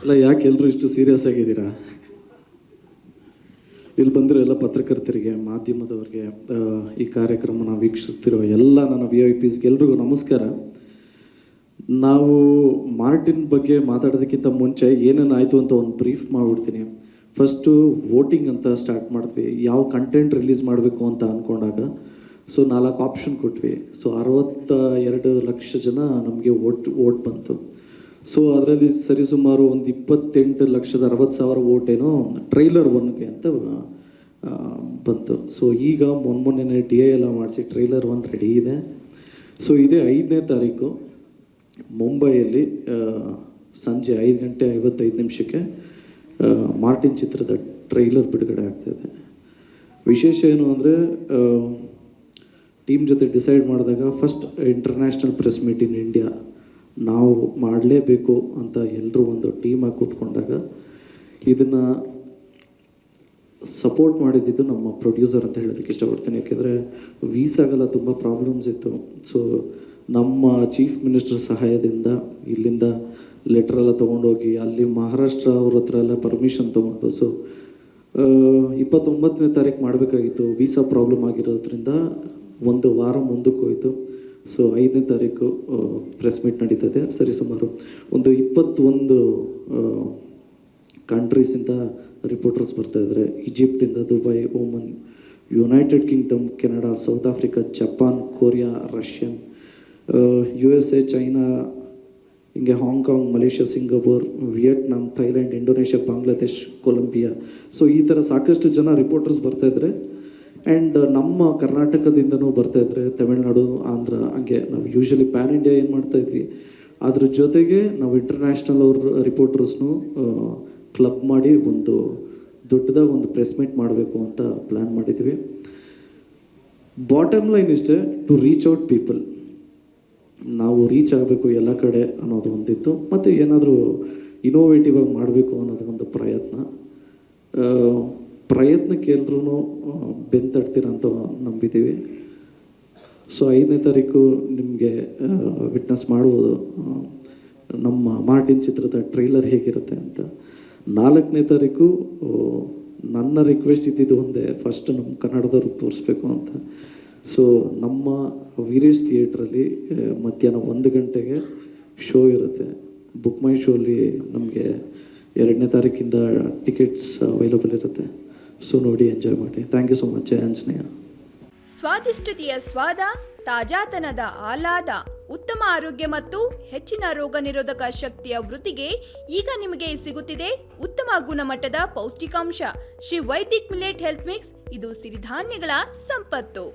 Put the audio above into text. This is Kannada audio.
ಅಲ್ಲ, ಯಾಕೆ ಎಲ್ಲರೂ ಇಷ್ಟು ಸೀರಿಯಸ್ ಆಗಿದ್ದೀರಾ? ಇಲ್ಲಿ ಬಂದಿರೋ ಎಲ್ಲ ಪತ್ರಕರ್ತರಿಗೆ, ಮಾಧ್ಯಮದವ್ರಿಗೆ, ಈ ಕಾರ್ಯಕ್ರಮನ ವೀಕ್ಷಿಸ್ತಿರೋ ಎಲ್ಲ ನನ್ನ VIPಸ್ಗೆ ಎಲ್ರಿಗೂ ನಮಸ್ಕಾರ. ನಾವು ಮಾರ್ಟಿನ್ ಬಗ್ಗೆ ಮಾತಾಡೋದಕ್ಕಿಂತ ಮುಂಚೆ ಏನೇನಾಯಿತು ಅಂತ ಒಂದು ಬ್ರೀಫ್ ಮಾಡಿಬಿಡ್ತೀನಿ. ಫಸ್ಟು ವೋಟಿಂಗ್ ಅಂತ ಸ್ಟಾರ್ಟ್ ಮಾಡಿದ್ವಿ. ಯಾವ ಕಂಟೆಂಟ್ ರಿಲೀಸ್ ಮಾಡಬೇಕು ಅಂತ ಅಂದ್ಕೊಂಡಾಗ 4 ಆಪ್ಷನ್ ಕೊಟ್ವಿ. 62 ಲಕ್ಷ ಜನ ನಮಗೆ ವೋಟ್ ಬಂತು. ಅದರಲ್ಲಿ ಸರಿಸುಮಾರು ಒಂದು 28,60,000 ವೋಟ್ ಏನೋ ಟ್ರೈಲರ್ 1ಗೆ ಅಂತ ಬಂತು. ಈಗ ಮೊನ್ನೆ DI ಎಲ್ಲ ಮಾಡಿಸಿ ಟ್ರೈಲರ್ 1 ರೆಡಿ ಇದೆ. ಇದೇ 5ನೇ ತಾರೀಕು ಮುಂಬೈಯಲ್ಲಿ ಸಂಜೆ 5:55 ಮಾರ್ಟಿನ್ ಚಿತ್ರದ ಟ್ರೈಲರ್ ಬಿಡುಗಡೆ ಆಗ್ತಾಯಿದೆ. ವಿಶೇಷ ಏನು ಅಂದರೆ, ಟೀಮ್ ಜೊತೆ ಡಿಸೈಡ್ ಮಾಡಿದಾಗ first international press meet in India ನಾವು ಮಾಡಲೇಬೇಕು ಅಂತ ಎಲ್ಲರೂ ಒಂದು ಟೀಮಾಗಿ ಕೂತ್ಕೊಂಡಾಗ ಇದನ್ನು ಸಪೋರ್ಟ್ ಮಾಡಿದ್ದು ನಮ್ಮ ಪ್ರೊಡ್ಯೂಸರ್ ಅಂತ ಹೇಳೋದಕ್ಕೆ ಇಷ್ಟಪಡ್ತೀನಿ. ಯಾಕೆಂದರೆ ವೀಸಾಗೆಲ್ಲ ತುಂಬ ಪ್ರಾಬ್ಲಮ್ಸ್ ಇತ್ತು. ನಮ್ಮ ಚೀಫ್ ಮಿನಿಸ್ಟರ್ ಸಹಾಯದಿಂದ ಇಲ್ಲಿಂದ ಲೆಟ್ರೆಲ್ಲ ತೊಗೊಂಡೋಗಿ ಅಲ್ಲಿ ಮಹಾರಾಷ್ಟ್ರ ಅವ್ರ ಹತ್ರ ಎಲ್ಲ ಪರ್ಮಿಷನ್ ತೊಗೊಂಡು 29ನೇ ತಾರೀಕು ಮಾಡಬೇಕಾಗಿತ್ತು. ವೀಸಾ ಪ್ರಾಬ್ಲಮ್ ಆಗಿರೋದ್ರಿಂದ ಒಂದು ವಾರ ಮುಂದಕ್ಕೆ ಹೋಯಿತು. 5ನೇ ತಾರೀಕು ಪ್ರೆಸ್ ಮೀಟ್ ನಡೀತದೆ. ಸರಿಸುಮಾರು ಒಂದು 21 ಕಂಟ್ರೀಸಿಂದ ರಿಪೋರ್ಟರ್ಸ್ ಬರ್ತಾಯಿದ್ದಾರೆ. ಈಜಿಪ್ಟಿಂದ, Dubai, Oman, United Kingdom, Canada, South Africa, Japan, Korea, Russian, USA, China, ಹಿಂಗೆ Hong Kong, Malaysia, Singapore, Vietnam, Thailand, Indonesia, Bangladesh, Colombia. ಈ ಥರ ಸಾಕಷ್ಟು ಜನ ರಿಪೋರ್ಟರ್ಸ್ ಬರ್ತಾಯಿದ್ದಾರೆ. ಆ್ಯಂಡ್ ನಮ್ಮ ಕರ್ನಾಟಕದಿಂದನೂ ಬರ್ತಾಯಿದ್ದಾರೆ, ತಮಿಳ್ನಾಡು, ಆಂಧ್ರ, ಹಂಗೆ ನಾವು ಯೂಶ್ವಲಿ ಪ್ಯಾನ್ ಇಂಡಿಯಾ ಏನು ಮಾಡ್ತಾಯಿದ್ವಿ, ಅದ್ರ ಜೊತೆಗೆ ನಾವು ಇಂಟರ್ನ್ಯಾಷನಲ್ ಅವ್ರ ರಿಪೋರ್ಟರ್ಸ್ನು ಕ್ಲಬ್ ಮಾಡಿ ಒಂದು ದೊಡ್ಡದಾಗಿ ಒಂದು ಪ್ರೆಸ್ ಮೀಟ್ ಮಾಡಬೇಕು ಅಂತ ಪ್ಲ್ಯಾನ್ ಮಾಡಿದ್ವಿ. ಬಾಟಮ್ ಲೈನ್ ಇಷ್ಟೇ, ಟು ರೀಚ್ ಔಟ್ ಪೀಪಲ್. ನಾವು ರೀಚ್ ಆಗಬೇಕು ಎಲ್ಲ ಕಡೆ ಅನ್ನೋದು ಒಂದಿತ್ತು. ಮತ್ತು ಏನಾದರೂ ಇನೋವೇಟಿವ್ ಆಗಿ ಮಾಡಬೇಕು ಅನ್ನೋದು ಒಂದು ಪ್ರಯತ್ನಕ್ಕೆ ಎಲ್ಲರೂ ಬೆಂತಡ್ತೀರ ಅಂತ ನಂಬಿದ್ದೀವಿ. 5ನೇ ತಾರೀಕು ನಿಮಗೆ ವಿಟ್ನೆಸ್ ಮಾಡುವುದು ನಮ್ಮ ಮಾರ್ಟಿನ್ ಚಿತ್ರದ ಟ್ರೈಲರ್ ಹೇಗಿರುತ್ತೆ ಅಂತ. 4ನೇ ತಾರೀಕು ನನ್ನ ರಿಕ್ವೆಸ್ಟ್ ಇದ್ದಿದ್ದು ಒಂದೇ, ಫಸ್ಟ್ ನಮ್ಮ ಕನ್ನಡದವ್ರಿಗೆ ತೋರಿಸ್ಬೇಕು ಅಂತ. ನಮ್ಮ ವೀರೇಶ್ ಥಿಯೇಟ್ರಲ್ಲಿ ಮಧ್ಯಾಹ್ನ 1 ಗಂಟೆಗೆ ಶೋ ಇರುತ್ತೆ. ಬುಕ್ ಮೈ ಶೋಲ್ಲಿ ನಮಗೆ 2ನೇ ತಾರೀಕಿಂದ ಟಿಕೆಟ್ಸ್ ಅವೈಲಬಲ್ ಇರುತ್ತೆ. ನೋಡಿ, ಎಂಜಾಯ್ ಮಾಡಿ. Thank you so much. Anjaneya. ಸ್ವಾದಿಷ್ಟತೆಯ ಸ್ವಾದ, ತಾಜಾತನದ ಆಹ್ಲಾದ, ಉತ್ತಮ ಆರೋಗ್ಯ ಮತ್ತು ಹೆಚ್ಚಿನ ರೋಗ ನಿರೋಧಕ ಶಕ್ತಿಯ ವೃದ್ಧಿಗೆ ಈಗ ನಿಮಗೆ ಸಿಗುತ್ತಿದೆ ಉತ್ತಮ ಗುಣಮಟ್ಟದ ಪೌಷ್ಟಿಕಾಂಶ. Shri Vaidik millet health mix. ಇದು ಸಿರಿಧಾನ್ಯಗಳ ಸಂಪತ್ತು.